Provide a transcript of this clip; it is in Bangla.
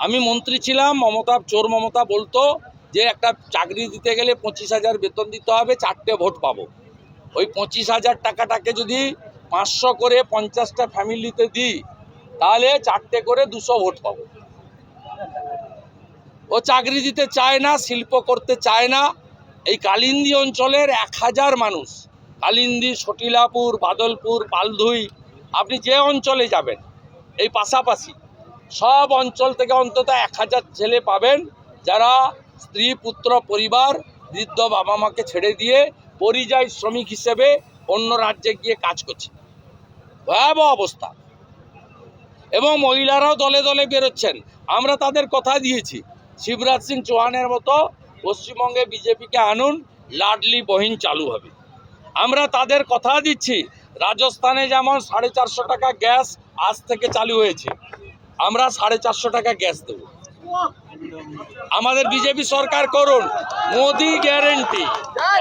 আমি মন্ত্রী ছিলাম, চোর মমতা বলতো যে একটা চাকরি দিতে গেলে 25,000 বেতন দিতে হবে, 4টে ভোট পাবো। ওই 25,000 টাকাটাকে যদি 500 করে 50টা ফ্যামিলিতে দিই, তাহলে 4টে করে 200 ভোট পাবো। ও চাকরি দিতে চায় না, শিল্প করতে চায় না। এই কালিন্দী অঞ্চলের 1000 মানুষ, কালিন্দী, সটিলাপুর, বাদলপুর, পালধুই, আপনি যে অঞ্চলে যাবেন এই পাশাপাশি সব অঞ্চল থেকে অন্তত 1000 ছেলে পাবেন, যারা স্ত্রী, পুত্র, পরিবার, বৃদ্ধ বাবা মাকে ছেড়ে দিয়ে পরিযায়ী শ্রমিক হিসেবে অন্য রাজ্যে গিয়ে কাজ করছে। ভয়াবহ অবস্থা। এবং মহিলারাও দলে দলে বেরোচ্ছেন। আমরা তাদের কথা দিয়েছি, শিবরাজ সিং চৌহানের মতো পশ্চিমবঙ্গে বিজেপিকে আনুন, লাডলি বহিন চালু হবে। আমরা তাদের কথা দিচ্ছি, রাজস্থানে যেমন 450 টাকা গ্যাস আজ থেকে চালু হয়েছে, আমরা 450 টাকা গ্যাস দেব। আমাদের বিজেপি সরকার করুন, মোদি গ্যারেন্টি।